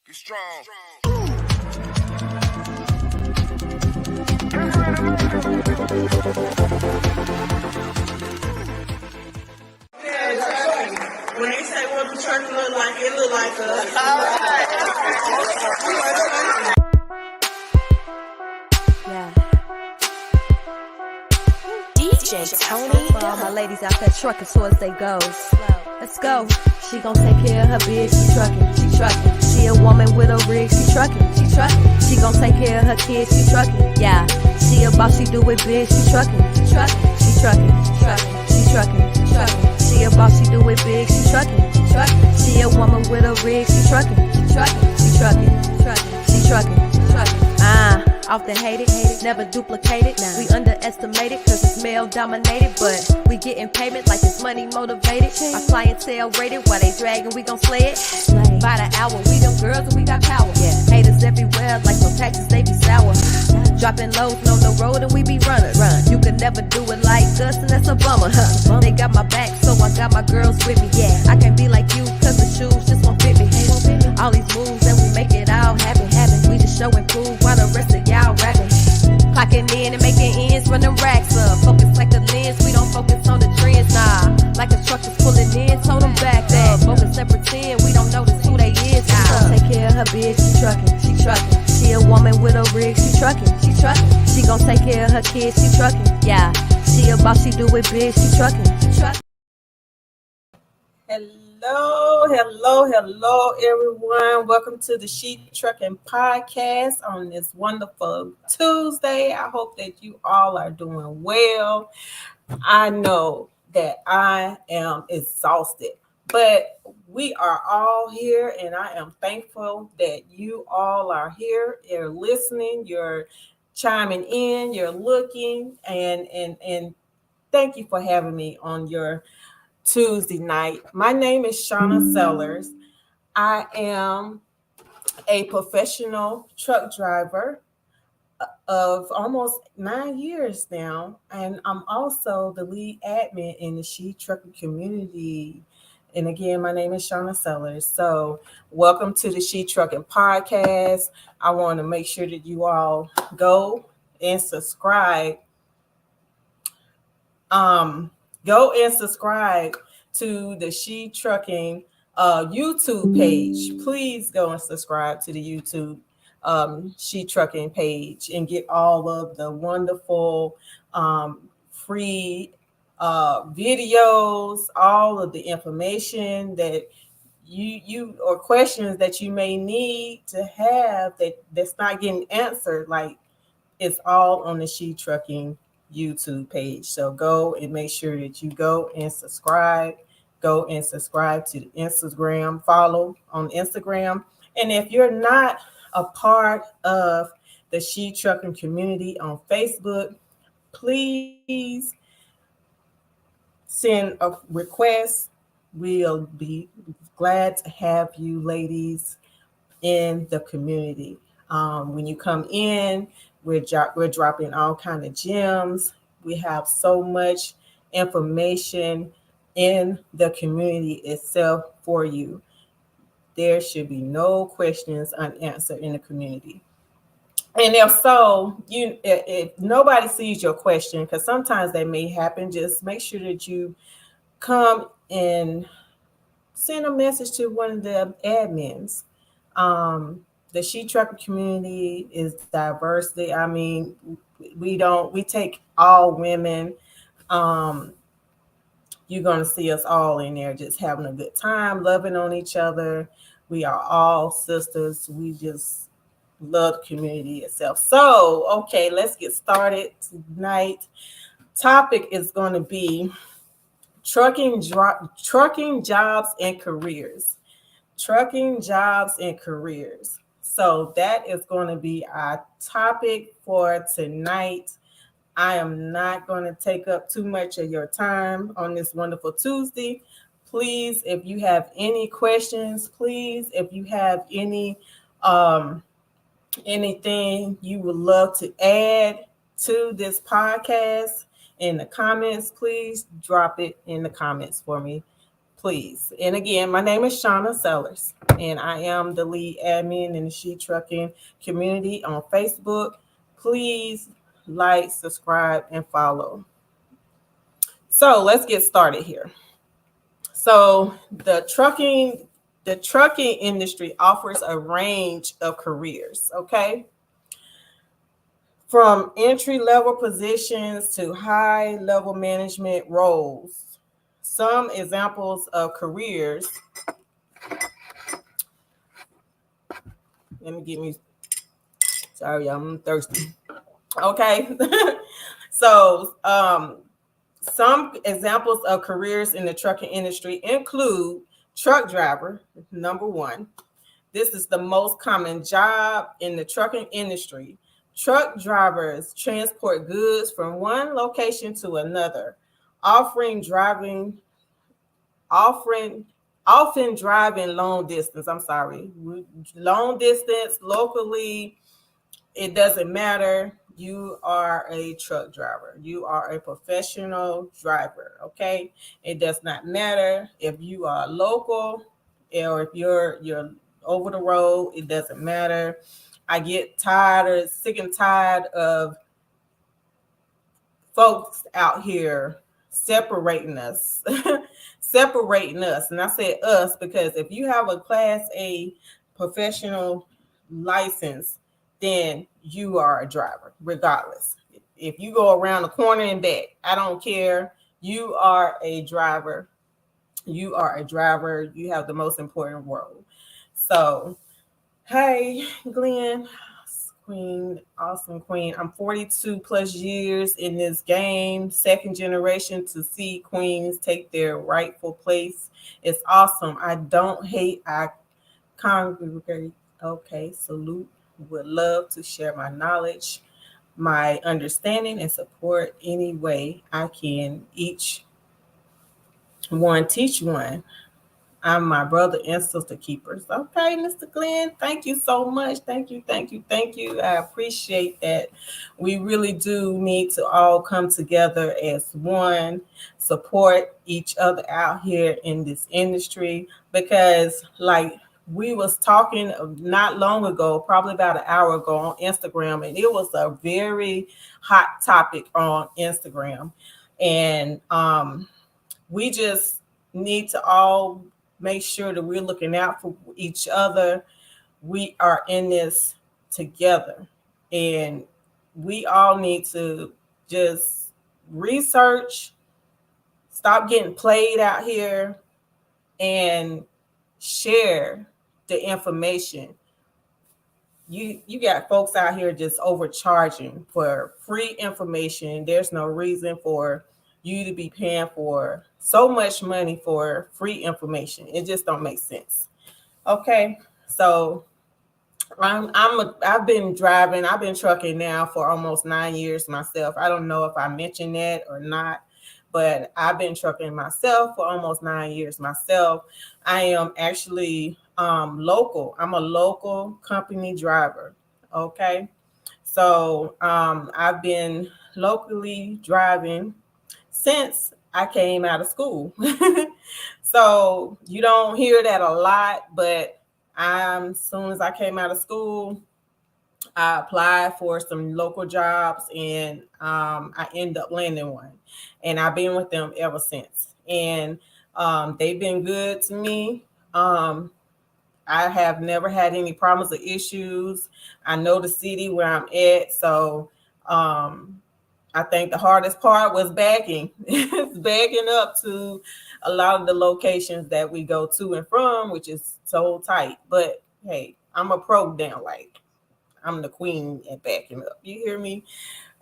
Get strong. When they say what the church look like, it look like us. Yeah. DJ Tony. For all my ladies out there trucking towards they goals. Let's go. She gon' take care of her biz, she trucking. She a woman with a rig, she trucking. She gon' take care of her kids, she trucking. Yeah. She a boss, she do it big, she trucking. She trucking. She a boss, she do it big, she trucking. She a woman with a rig, she trucking. She trucking. Often hated, never duplicated. We underestimated cause it's male dominated, but we getting payment like it's money motivated. Our clientele rated while they dragging, we gon' slay it. By the hour, we them girls and we got power. Haters everywhere like no taxes, they be sour. Dropping lows, no road and we be running. You can never do it like us and that's a bummer. They got my back, so I got my girls with me. I can't be like you cause the shoes just won't fit me. All these moves and we make it all happen. We just show and prove while the rest of y'all rapping. Clocking in and making ends, running racks up. Focus like a lens, we don't focus on the trends, nah. Like a truck that's pulling in, told them back up. Focus and pretend we don't notice who they is. She gon' take care of her biz, she trucking. She a woman with a rig, she trucking. She gon' take care of her kids, she trucking. Yeah, she a boss, she do it big, she trucking. Hello, everyone. Welcome to the She Trucking Podcast on this wonderful Tuesday. I hope that you all are doing well. I know that I am exhausted, but we are all here, and I am thankful that you all are here. You're listening, you're chiming in, you're looking, and thank you for having me on your Tuesday night. My name is Shauna Sellers. I am a professional truck driver of almost 9 years now, and I'm also the lead admin in the She Trucking community. And again, my name is Shauna Sellers. So welcome to the She Trucking Podcast. I want to make sure that you all go and subscribe. To the She Trucking YouTube page. Please go and subscribe to the YouTube She Trucking page and get all of the wonderful free videos, all of the information that you or questions that you may need to have that's not getting answered. Like, it's all on the She Trucking YouTube page. So go and make sure that you go and subscribe. Go and subscribe to the Instagram, follow on Instagram. And if you're not a part of the She Trucking community on Facebook, please send a request. We'll be glad to have you ladies in the community. When you come in, we're dropping all kind of gems. We have so much information in the community itself for you. There should be no questions unanswered in the community. And if so, if nobody sees your question, because sometimes that may happen, just make sure that you come and send a message to one of the admins. The She Trucker community is diversity. I mean, we take all women. You're going to see us all in there just having a good time, loving on each other. We are all sisters. We just love the community itself. So, okay, let's get started tonight. Topic is going to be trucking jobs and careers. Trucking jobs and careers. So that is going to be our topic for tonight. I am not going to take up too much of your time on this wonderful Tuesday. Please, if you have any questions, please, if you have any anything you would love to add to this podcast in the comments, please drop it in the comments for me. please. And again, my name is Shauna Sellers, and I am the lead admin in the She Trucking community on Facebook. Please like, subscribe, and follow. So let's get started here. So the trucking industry offers a range of careers, okay? From entry-level positions to high-level management roles. Some examples of careers. Sorry, I'm thirsty. Okay. So, some examples of careers in the trucking industry include truck driver, number one. This is the most common job in the trucking industry. Truck drivers transport goods from one location to another, often driving long distance. Long distance, locally, it doesn't matter. You are a truck driver. You are a professional driver, okay? It does not matter if you are local or if you're over the road. It doesn't matter. I get sick and tired of folks out here separating us. And I say us because if you have a Class A professional license, then you are a driver, regardless. If you go around the corner and back, I don't care. You are a driver. You are a driver. You have the most important role. So, hey, Glenn, queen, awesome queen. I'm 42 plus years in this game, second generation to see queens take their rightful place. It's awesome. I don't hate. I congregate. Okay, salute. Would love to share my knowledge, my understanding, and support any way I can. Each one teach one. I'm my brother and sister keepers. Okay, Mr. Glenn, thank you so much. Thank you. I appreciate that. We really do need to all come together as one, support each other out here in this industry, because like we was talking not long ago, probably about an hour ago on Instagram, and it was a very hot topic on Instagram. And we just need to all make sure that we're looking out for each other. We are in this together, and we all need to just research, stop getting played out here, and share the information. You got folks out here just overcharging for free information. There's no reason for you to be paying for so much money for free information. It just don't make sense. Okay, so I've been trucking now for almost 9 years myself. I don't know if I mentioned that or not, but I've been trucking myself for almost 9 years myself. I am actually local. I'm a local company driver. Okay, so I've been locally driving since I came out of school. So you don't hear that a lot, but as soon as I came out of school, I applied for some local jobs, and I ended up landing one, and I've been with them ever since. And they've been good to me. I have never had any problems or issues. I know the city where I'm at, so I think the hardest part was backing up to a lot of the locations that we go to and from, which is so tight. But hey, I'm a pro down, like I'm the queen at backing up. You hear me?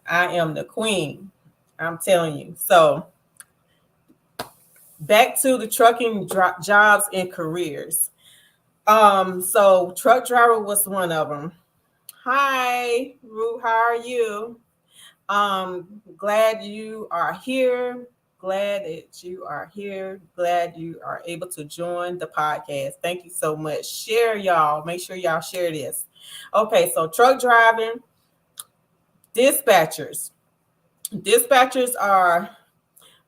I am the queen. I'm telling you. So back to the trucking jobs and careers. So truck driver was one of them. Hi, Ruth, how are you? Glad you are here. Glad that you are here. Glad you are able to join the podcast. Thank you so much. Share, y'all. Make sure y'all share this. Okay, so truck driving, dispatchers. Dispatchers are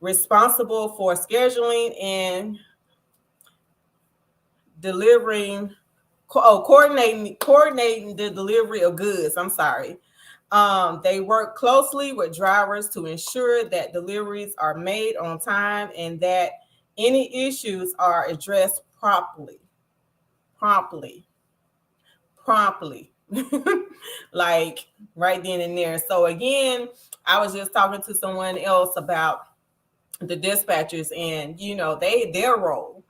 responsible for scheduling and coordinating the delivery of goods. I'm sorry. They work closely with drivers to ensure that deliveries are made on time and that any issues are addressed promptly. Promptly. Like right then and there. So again, I was just talking to someone else about the dispatchers and their role.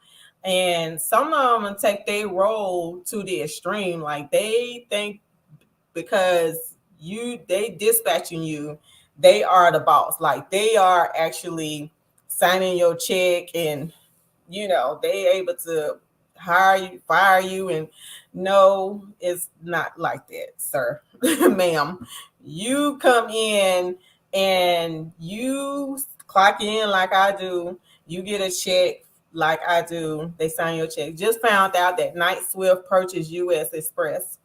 And some of them take their role to the extreme. Like they think because they dispatching you, they are the boss. Like they are actually signing your check and they able to hire you, fire you. And no, it's not like that, sir. Ma'am, you come in and you clock in like I do, you get a check like I do, they sign your check. Just found out that Knight Swift purchased US Express.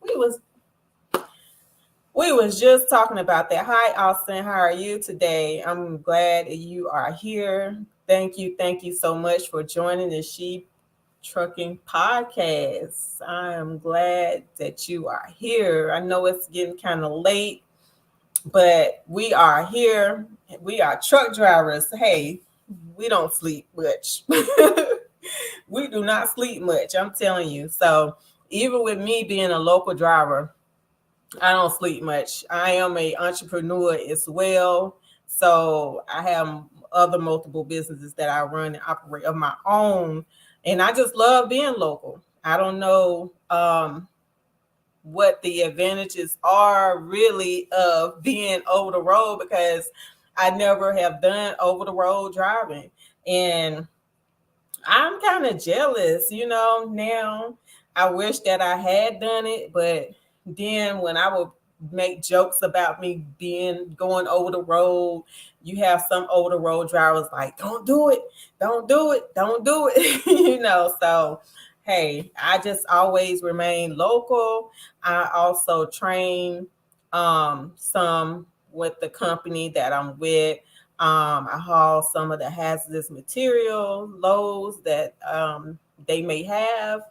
We was just talking about that. Hi, Austin. How are you today? I'm glad you are here. Thank you so much for joining the She Trucking Podcast. I am glad that you are here. I know it's getting kind of late, but we are here. We are truck drivers. Hey, we don't sleep much. We do not sleep much, I'm telling you. So even with me being a local driver, I don't sleep much. I am an entrepreneur as well. So I have other multiple businesses that I run and operate of my own. And I just love being local. I don't know what the advantages are really of being over the road because I never have done over the road driving. And I'm kind of jealous, now. I wish that I had done it, but then when I would make jokes about me going over the road, you have some over the road drivers like, don't do it. So hey, I just always remain local. I also train some with the company that I'm with. I haul some of the hazardous material loads that they may have,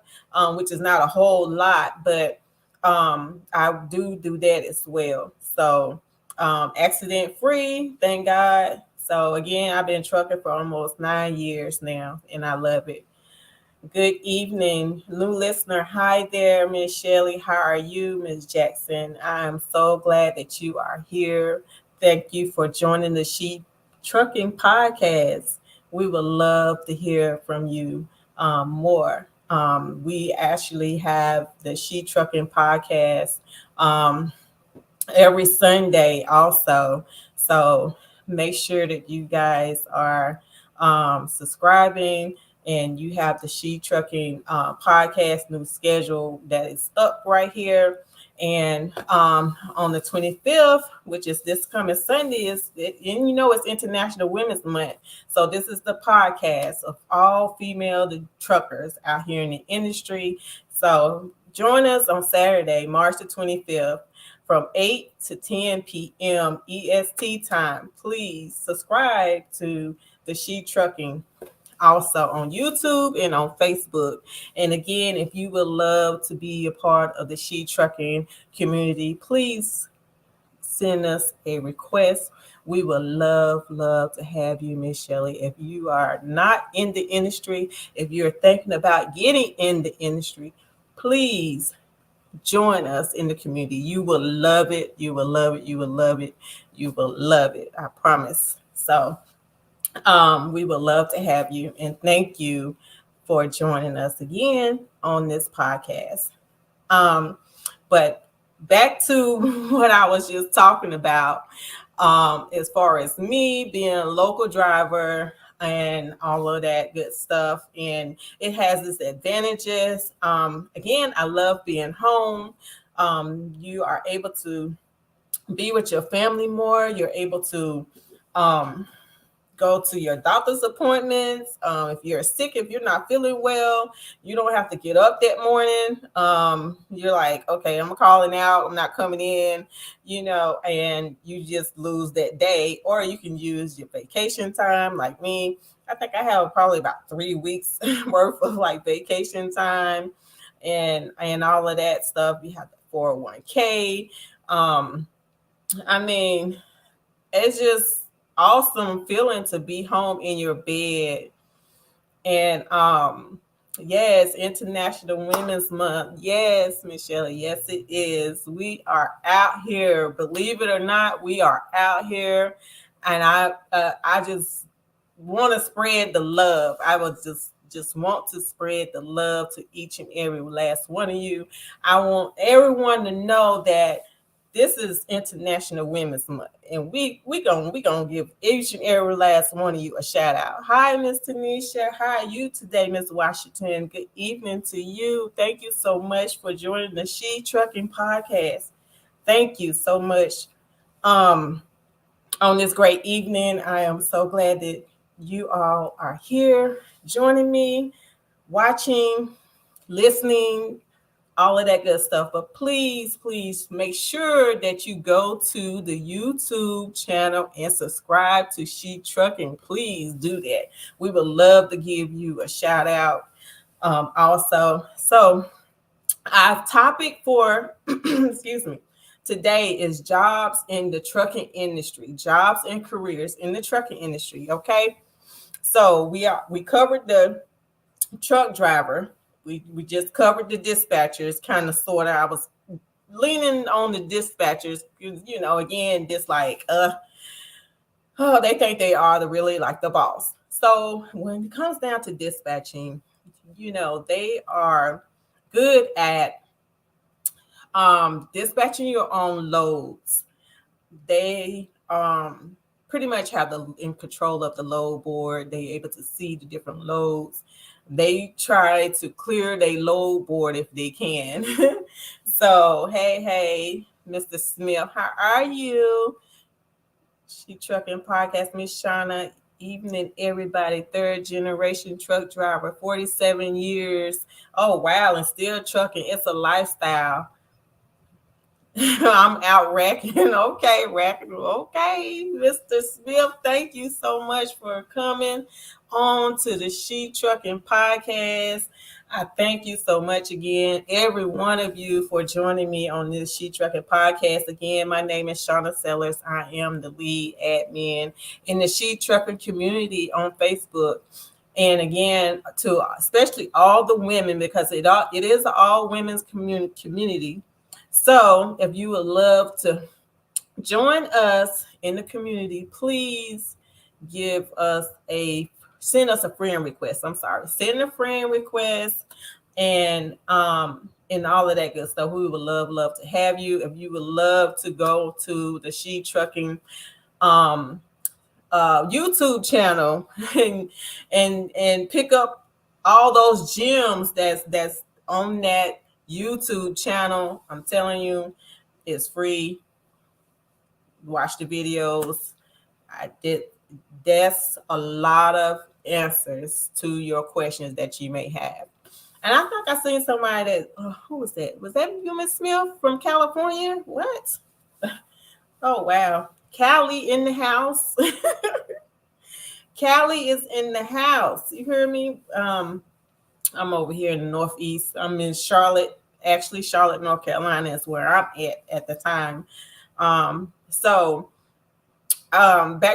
which is not a whole lot, but I do that as well. So accident free, thank God. So again, I've been trucking for almost 9 years now, and I love it. Good evening, new listener. Hi there, Miss Shelley. How are you, Miss Jackson? I am so glad that you are here. Thank you for joining the She Trucking Podcast. We would love to hear from you more. We actually have the She Trucking Podcast every Sunday also. So make sure that you guys are subscribing, and you have the She Trucking podcast new schedule that is up right here. And on the 25th, which is this coming Sunday, it's International Women's Month. So this is the podcast of all female truckers out here in the industry. So join us on Saturday, March the 25th, from 8 to 10 p.m. EST time. Please subscribe to the She Trucking also on YouTube and on Facebook. And again, if you would love to be a part of the She Trucking community, please send us a request. We would love to have you, Miss Shelley. If you are not in the industry, if you're thinking about getting in the industry, please join us in the community. You will love it. You will love it. You will love it. You will love it. I promise. So we would love to have you, and thank you for joining us again on this podcast. But back to what I was just talking about, as far as me being a local driver and all of that good stuff, and it has its advantages. Again, I love being home. You are able to be with your family more. You're able to go to your doctor's appointments. If you're sick, if you're not feeling well, you don't have to get up that morning. You're like, okay, I'm calling out, I'm not coming in, and you just lose that day. Or you can use your vacation time like me. I think I have probably about 3 weeks worth of like vacation time and all of that stuff. You have the 401k. I mean, it's just awesome feeling to be home in your bed. And yes, International Women's Month. Yes, Michelle. Yes, it is. We are out here. Believe it or not, we are out here. And I just want to spread the love. I would just want to spread the love to each and every last one of you. I want everyone to know that this is International Women's Month, and we gonna give each and every last one of you a shout out. Hi, Miss Tanisha. How are you today, Miss Washington? Good evening to you. Thank you so much for joining the She Trucking Podcast. Thank you so much. On this great evening, I am so glad that you all are here joining me, watching, listening, all of that good stuff. But please make sure that you go to the YouTube channel and subscribe to She Trucking. Please do that. We would love to give you a shout out. Also, so our topic for excuse me today is jobs in the trucking industry, jobs and careers in the trucking industry. Okay, so we covered the truck driver. We just covered the dispatchers, kind of sort of. I was leaning on the dispatchers, again, just like they think they are really like the boss. So when it comes down to dispatching, they are good at dispatching your own loads. They pretty much have in control of the load board. They're able to see the different loads. They try to clear their load board if they can. So, hey, Mr. Smith, how are you? She Trucking Podcast, Miss Shauna. Evening, everybody. 3rd generation truck driver, 47 years. Oh, wow, and still trucking. It's a lifestyle. I'm out racking. Okay, racking. Okay, Mr. Smith, thank you so much for coming on to the She Trucking Podcast. I thank you so much again, every one of you, for joining me on this She Trucking Podcast. Again, my name is Shauna Sellers. I am the lead admin in the She Trucking community on Facebook. And again, to especially all the women, because it is all women's community. So if you would love to join us in the community, please send us a friend request. Send a friend request and all of that good stuff. We would love to have you. If you would love to go to the She Trucking YouTube channel and pick up all those gems that's on that YouTube channel, I'm telling you, it's free. Watch the videos. That's a lot of answers to your questions that you may have. And I think I seen somebody that, who was that? Was that you, Miss Smith from California? What? Oh, wow. Callie in the house. Callie is in the house. You hear me? I'm over here in the Northeast. I'm in Charlotte, North Carolina is where I'm at the time. Back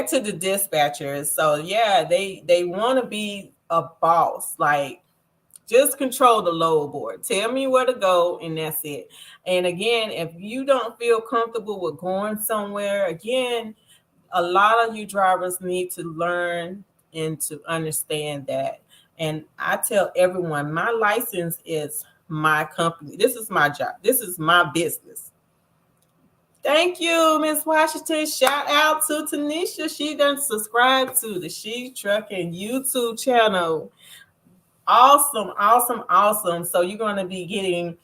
to the dispatchers. So yeah, they want to be a boss, like just control the load board. Tell me where to go, and that's it. And again, if you don't feel comfortable with going somewhere, again, a lot of you drivers need to learn and to understand that. And I tell everyone, my license is my company. This is my job. This is my business. Thank you, Miss Washington. Shout out to Tanisha. She done subscribed to the She Trucking YouTube channel. Awesome. So you're going to be getting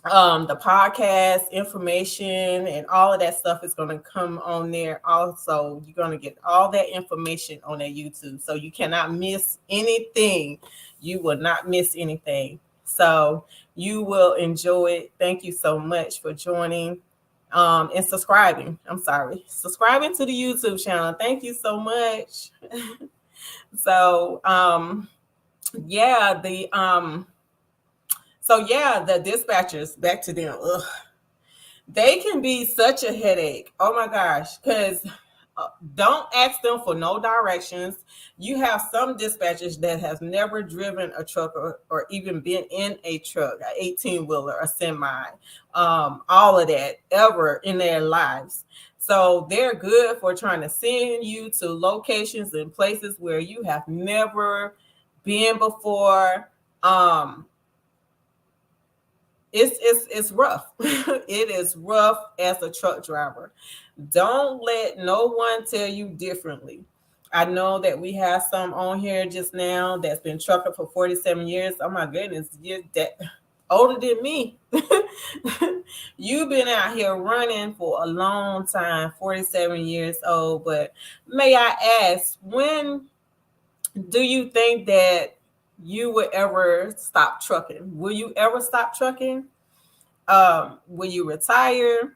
the podcast information and all of that stuff is going to come on there. Also, you're going to get all that information on that YouTube. So you cannot miss anything. You will not miss anything. So you will enjoy it. Thank you so much for joining and subscribing. Subscribing to the YouTube channel. Thank you so much. So yeah, the dispatchers, back to them. Ugh, they can be such a headache. Oh my gosh, because don't ask them for no directions. You have some dispatchers that have never driven a truck or even been in a truck, an 18-wheeler, a semi, all of that ever in their lives. So they're good for trying to send you to locations and places where you have never been before. It's rough. It is rough as a truck driver. Don't let no one tell you differently. I know that we have some on here just now that's been trucking for 47 years. Oh my goodness, you're that older than me. You've been out here running for a long time, 47 years old. But may I ask, when do you think that you would ever stop trucking? Will you ever stop trucking? Will you retire?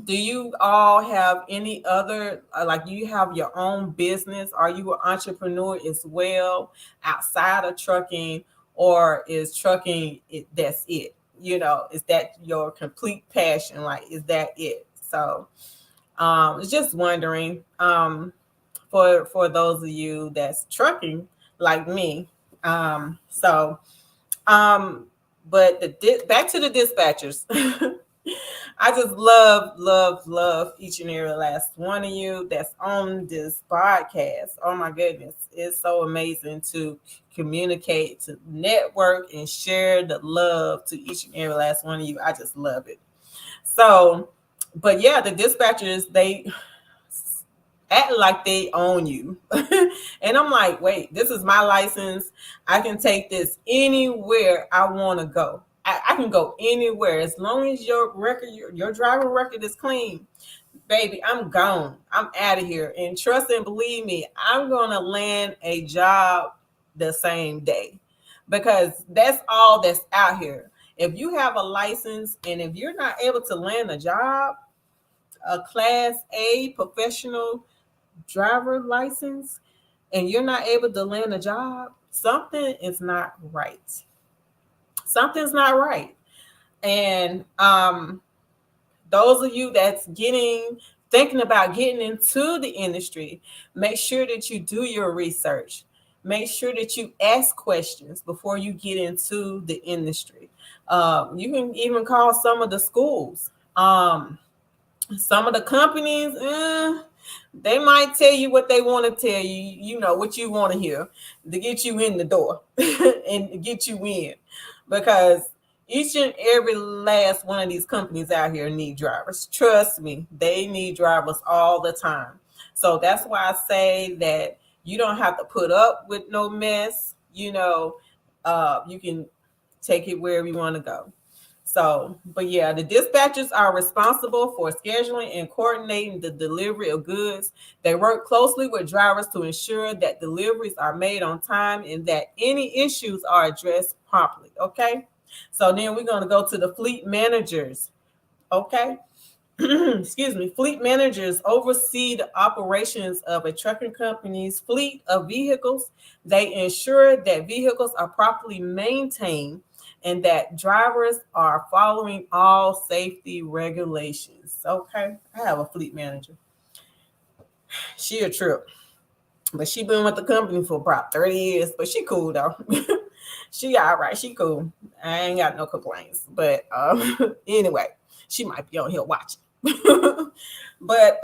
Do you all have any other, like you have your own business? Are you an entrepreneur as well outside of trucking, or is trucking that's it? Is that your complete passion? Like, is that it? So just wondering, for those of you that's trucking like me. So but back to the dispatchers. I just love each and every last one of you that's on this podcast. Oh my goodness. It's so amazing to communicate, to network, and share the love to each and every last one of you. I just love it. So, but yeah, the dispatchers, they act like they own you. And I'm like, wait, this is my license. I can take this anywhere I want to go. I can go anywhere as long as your record, your driving record is clean. Baby, I'm gone. I'm out of here. And trust and believe me, I'm going to land a job the same day, because that's all that's out here. If you have a license and if you're not able to land a job, a class A professional driver license, and you're not able to land a job, something is not right. Something's not right. And those of you that's thinking about getting into the industry, make sure that you do your research. Make sure that you ask questions before you get into the industry. You can even call some of the schools. Some of the companies, they might tell you what they want to tell you, what you want to hear to get you in the door and get you in. Because each and every last one of these companies out here need drivers. Trust me, they need drivers all the time. So that's why I say that you don't have to put up with no mess. You can take it wherever you want to go. So, but yeah, the dispatchers are responsible for scheduling and coordinating the delivery of goods. They work closely with drivers to ensure that deliveries are made on time and that any issues are addressed promptly. Okay. So then we're going to go to the fleet managers. Okay. Excuse me. Fleet managers oversee the operations of a trucking company's fleet of vehicles. They ensure that vehicles are properly maintained and that drivers are following all safety regulations. Okay, I have a fleet manager. She a trip, but she been with the company for about 30 years, but she cool though. She all right, she cool. I ain't got no complaints, but anyway, she might be on here watching. But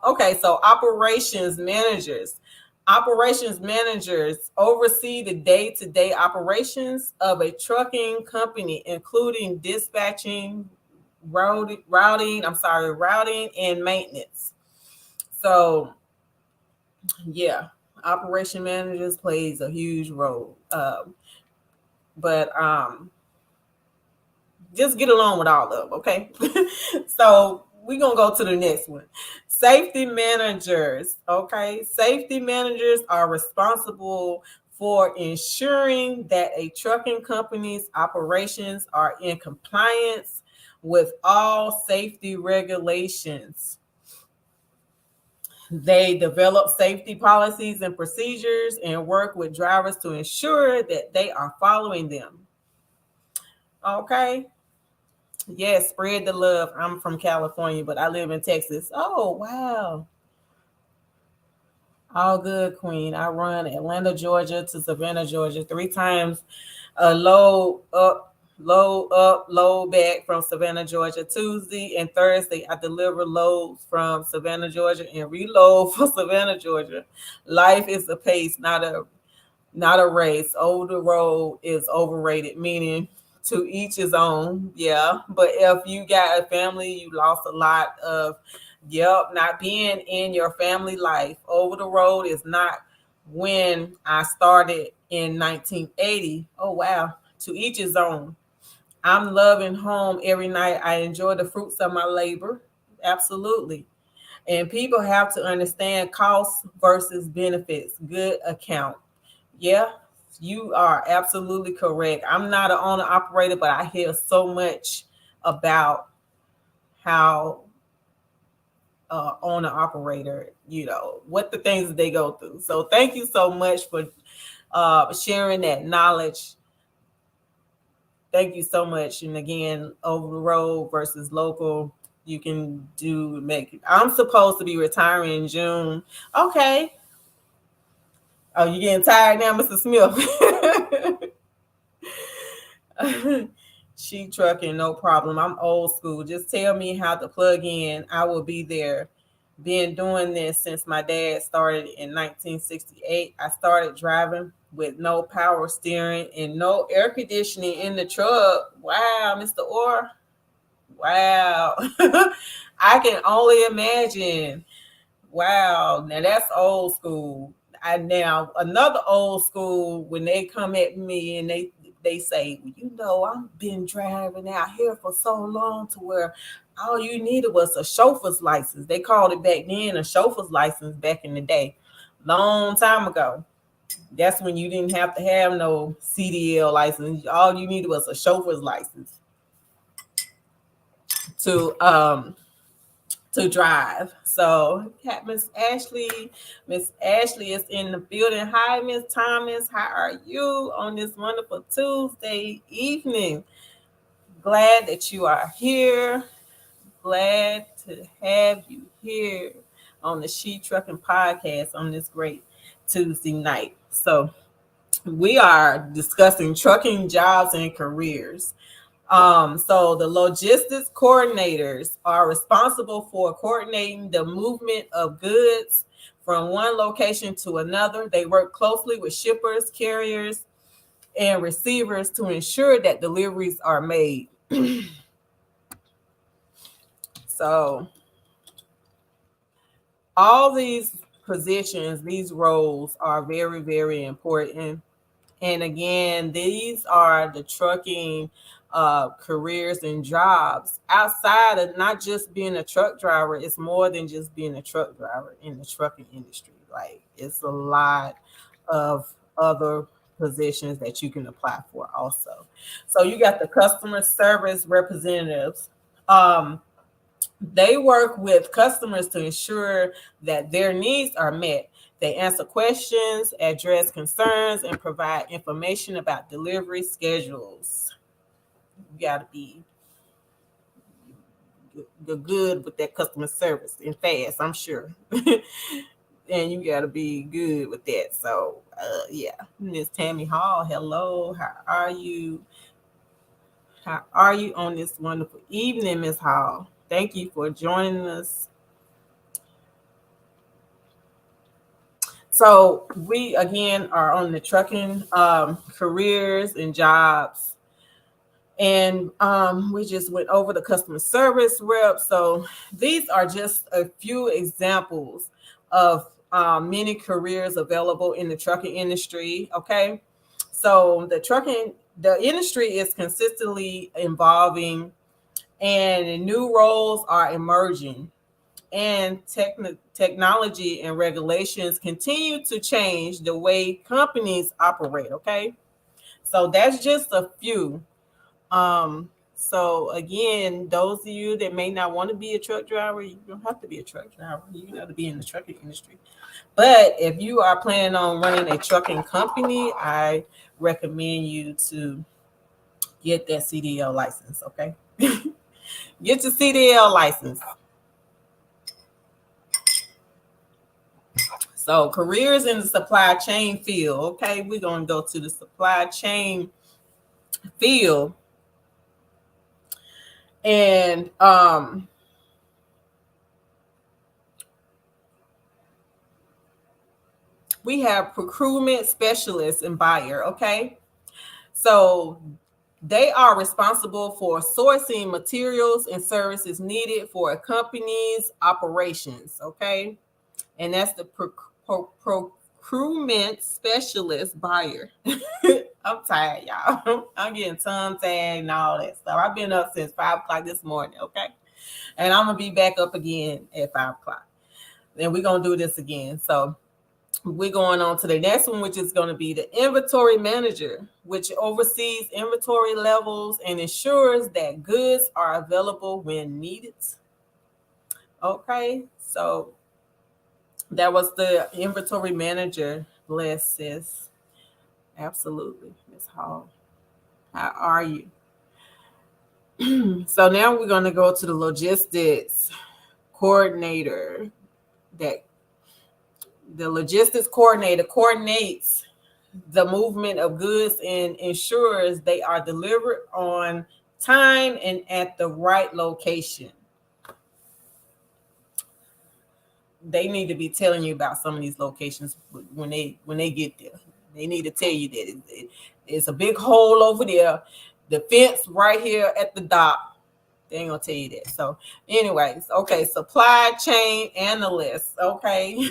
okay, so operations managers oversee the day-to-day operations of a trucking company, including dispatching, routing, and maintenance. So yeah, operation managers plays a huge role. But just get along with all of them, okay? So we're going to go to the next one. Safety managers, okay? Safety managers are responsible for ensuring that a trucking company's operations are in compliance with all safety regulations. They develop safety policies and procedures and work with drivers to ensure that they are following them. Okay. Yes, spread the love. I'm from California, but I live in Texas. Oh, wow. All good, Queen. I run Atlanta, Georgia to Savannah, Georgia 3 times. Load up, load back from Savannah, Georgia. Tuesday and Thursday, I deliver loads from Savannah, Georgia, and reload for Savannah, Georgia. Life is a pace, not a race. Over the road is overrated, meaning to each his own. Yeah. But if you got a family, you lost a lot of, not being in your family life. Over the road is not when I started in 1980. Oh, wow. To each his own. I'm loving home every night. I enjoy the fruits of my labor. Absolutely. And people have to understand costs versus benefits. Good account. Yeah, you are absolutely correct. I'm not an owner operator, but I hear so much about how owner operator, what the things that they go through. So thank you so much for sharing that knowledge. Thank you so much. And again, over the road versus local, you can I'm supposed to be retiring in June. Okay. Oh, you getting tired now, Mr. Smith? Sheet trucking, no problem. I'm old school. Just tell me how to plug in. I will be there. Been doing this since my dad started in 1968. I started driving with no power steering and no air conditioning in the truck. Wow, Mr. Orr. Wow. I can only imagine. Wow. Now that's old school. Now another old school, when they come at me and they say, I've been driving out here for so long to where all you needed was a chauffeur's license. They called it back then a chauffeur's license back in the day, long time ago. That's when you didn't have to have no CDL license. All you needed was a chauffeur's license to drive. So Miss Ashley is in the building. Hi, Miss Thomas. How are you on this wonderful Tuesday evening? Glad that you are here. Glad to have you here on the She Trucking Podcast on this great Tuesday night. So we are discussing trucking jobs and careers. So the logistics coordinators are responsible for coordinating the movement of goods from one location to another. They work closely with shippers, carriers, and receivers to ensure that deliveries are made. So all these positions, these roles are very, very important. And again, these are the trucking careers and jobs outside of not just being a truck driver. It's more than just being a truck driver in the trucking industry. Like, it's a lot of other positions that you can apply for also. So you got the customer service representatives. They work with customers to ensure that their needs are met. They answer questions, address concerns, and provide information about delivery schedules. You got to be good with that customer service and fast, I'm sure. And you got to be good with that. So, yeah. Miss Tammy Hall, hello. How are you? How are you on this wonderful evening, Miss Hall? Thank you for joining us. So we, again, are on the trucking careers and jobs. And we just went over the customer service rep. So these are just a few examples of many careers available in the trucking industry. Okay. So the industry is consistently evolving and new roles are emerging. And technology and regulations continue to change the way companies operate. Okay. So that's just a few. So again, those of you that may not want to be a truck driver, you don't have to be a truck driver. You got to be in the trucking industry. But if you are planning on running a trucking company, I recommend you to get that CDL license, okay? Get your CDL license. So careers in the supply chain field, okay? We're going to go to the supply chain field. And we have procurement specialists and buyer, okay? So they are responsible for sourcing materials and services needed for a company's operations, okay? And that's the procurement specialist buyer. I'm tired, y'all. I'm getting tongue tagged and all that stuff. I've been up since 5 o'clock this morning, okay? And I'm going to be back up again at 5 o'clock. And we're going to do this again. So we're going on to the next one, which is going to be the inventory manager, which oversees inventory levels and ensures that goods are available when needed. Okay, so that was the inventory manager. Bless, sis. Absolutely, Ms. Hall. How are you? So now we're going to go to the logistics coordinator. That the logistics coordinator coordinates the movement of goods and ensures they are delivered on time and at the right location. They need to be telling you about some of these locations when they get there. They need to tell you that it's a big hole over there, the fence right here at the dock. They ain't gonna tell you that. So anyways, okay, supply chain analyst, okay,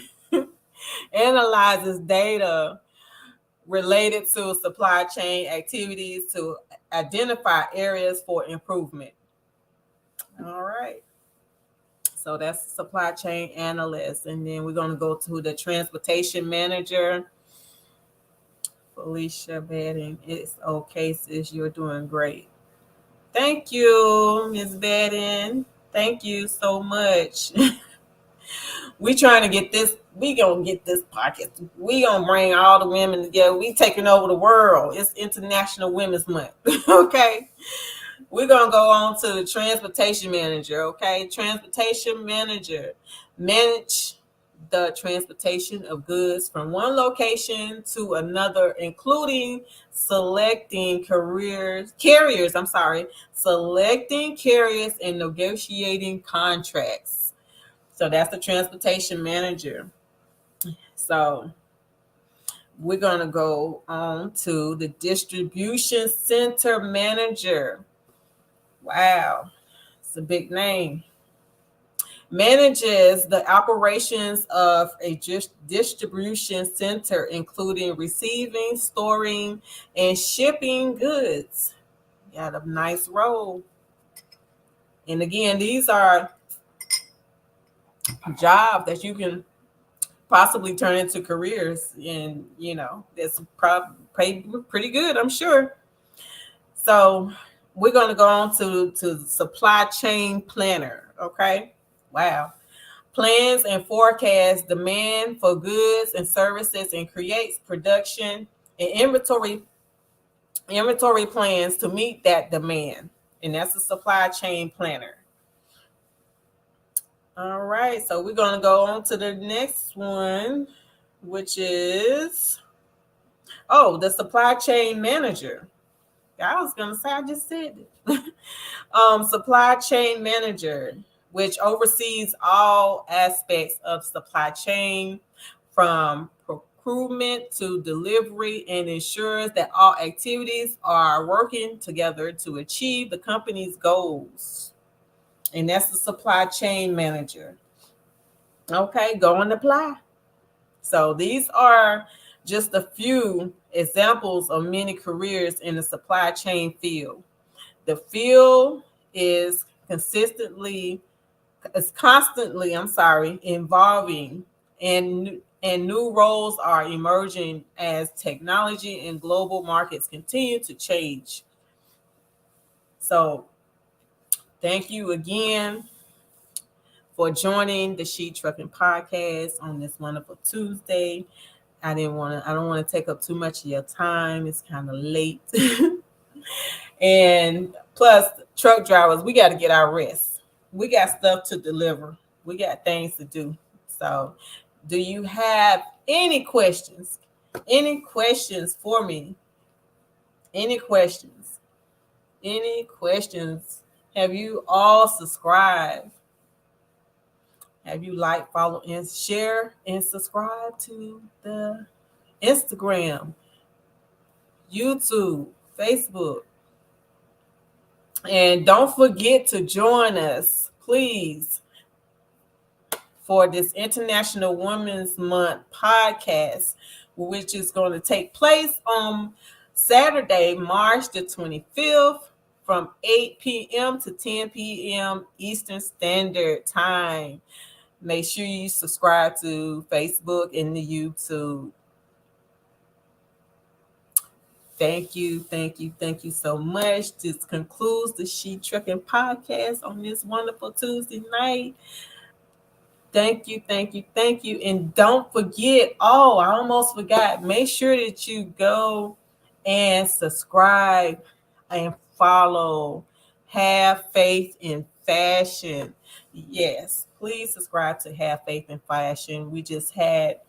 analyzes data related to supply chain activities to identify areas for improvement. All right. So that's supply chain analyst. And then we're going to go to the transportation manager. Felicia Bedding. It's okay, sis. You're doing great. Thank you, Ms. Bedding. Thank you so much. We trying to get this. We gonna get this pocket. We gonna bring all the women together. We taking over the world. It's International Women's Month. Okay. We're going to go on to the transportation manager, okay? Transportation manager manage the transportation of goods from one location to another, including selecting selecting carriers and negotiating contracts. So that's the transportation manager. So we're going to go on to the distribution center manager. Wow, it's a big name. Manages the operations of a distribution center, including receiving, storing, and shipping goods. Got a nice role. And again, these are jobs that you can possibly turn into careers, and that's probably pretty good, I'm sure. So we're going to go on to supply chain planner, okay? Wow. Plans and forecasts demand for goods and services and creates production and inventory plans to meet that demand. And that's a supply chain planner. All right, so we're going to go on to the next one, which is, the supply chain manager. I was going to say, I just said it. Supply chain manager, which oversees all aspects of supply chain from procurement to delivery and ensures that all activities are working together to achieve the company's goals. And that's the supply chain manager. Okay, go and apply. So these are just a few examples of many careers in the supply chain field. The field is constantly evolving, and new roles are emerging as technology and global markets continue to change. So Thank you again for joining the She Trucking Podcast on this wonderful Tuesday. I don't want to take up too much of your time. It's kind of late. And plus, truck drivers, we got to get our rest. We got stuff to deliver. We got things to do. So, do you have any questions? Any questions for me? Any questions? Any questions? Have you all subscribed? Have you liked, follow, and share and subscribe to the Instagram, YouTube, Facebook? And don't forget to join us, please, for this International Women's Month podcast, which is going to take place on Saturday, March the 25th from 8 p.m. to 10 p.m. Eastern Standard Time. Make sure you subscribe to Facebook and the YouTube. Thank you so much. This concludes the She Trucking Podcast on this wonderful Tuesday night. Thank you. And don't forget, I almost forgot, make sure that you go and subscribe and follow Have Faith in Fashion. Yes, please subscribe to Have Faith in Fashion. We just had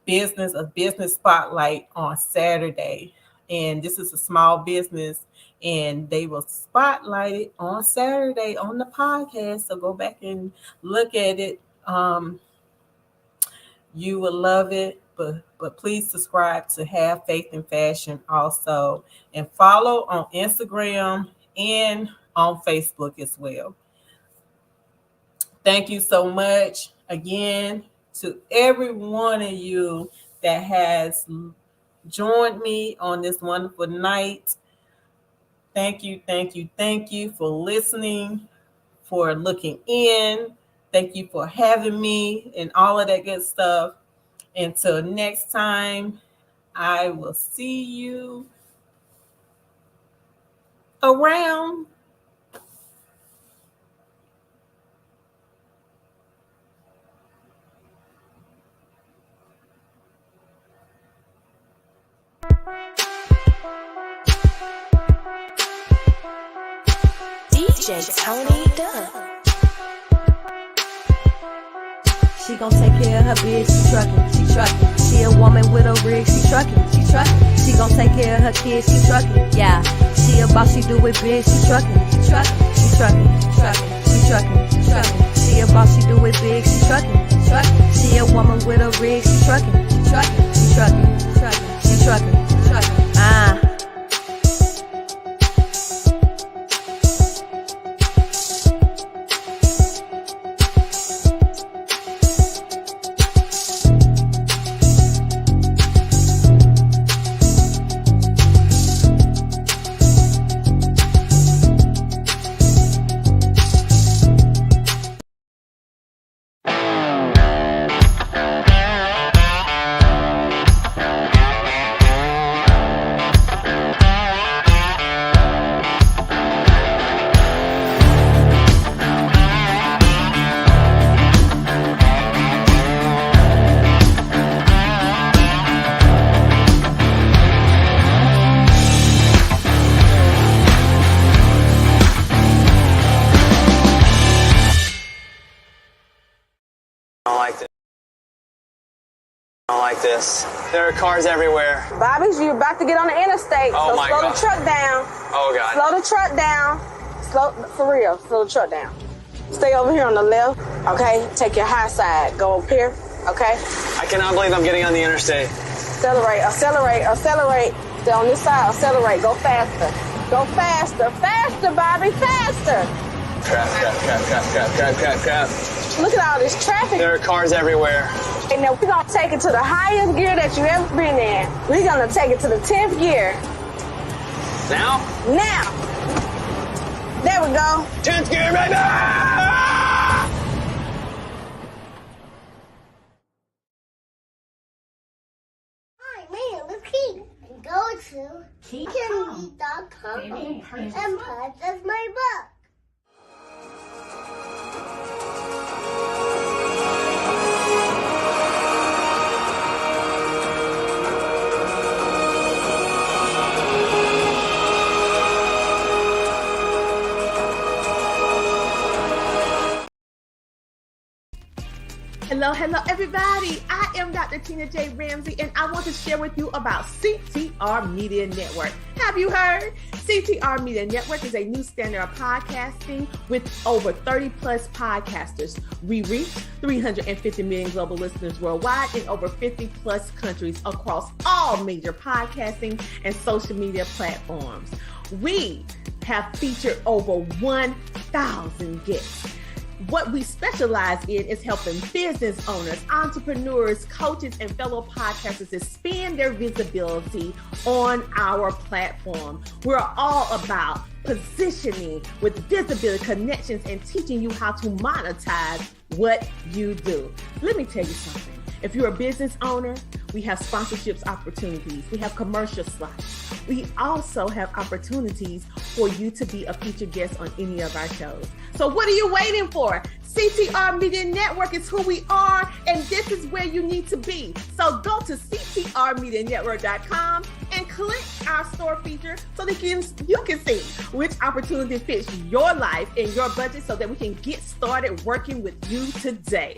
a business spotlight on Saturday. And this is a small business, and they will spotlight it on Saturday on the podcast. So go back and look at it. You will love it, but please subscribe to Have Faith in Fashion also, and follow on Instagram and on Facebook as well. Thank you so much again to every one of you that has joined me on this wonderful night. Thank you for listening, for looking in. Thank you for having me and all of that good stuff. Until next time, I will see you around. DJ Tony Dubb. She gon' take care of her bitch, she truckin'. She a woman with a rig, she truckin'. She gon' take care of her kids, she truckin'. Yeah, she a boss, she do it big, she truckin'. She truckin'. She a boss, she do it big, she truckin'. She a woman with a rig, she truckin'. She truckin'. I don't like this. There are cars everywhere. Bobby's, you're about to get on the interstate. Oh, so my slow God. the truck down. Oh, God. Slow the truck down. For real, slow the truck down. Stay over here on the left, okay? Take your high side. Go up here, okay? I cannot believe I'm getting on the interstate. Accelerate. Stay on this side, accelerate. Go faster. Faster, Bobby, faster. Crap. Look at all this traffic. There are cars everywhere. And now we're going to take it to the highest gear that you've ever been in. We're going to take it to the 10th gear. Now? There we go. 10th gear, baby! Hi, man, let's keep go to KeepCandy.com and purchase my book. Hello, everybody. I am Dr. Tina J. Ramsey, and I want to share with you about CTR Media Network. Have you heard? CTR Media Network is a new standard of podcasting with over 30 plus podcasters. We reach 350 million global listeners worldwide in over 50 plus countries across all major podcasting and social media platforms. We have featured over 1,000 guests. What we specialize in is helping business owners, entrepreneurs, coaches, and fellow podcasters expand their visibility on our platform. We're all about positioning with visibility, connections, and teaching you how to monetize what you do. Let me tell you something. If you're a business owner, we have sponsorships opportunities. We have commercial slots. We also have opportunities for you to be a featured guest on any of our shows. So what are you waiting for? CTR Media Network is who we are, and this is where you need to be. So go to ctrmedianetwork.com and click our store feature so that you can see which opportunity fits your life and your budget so that we can get started working with you today.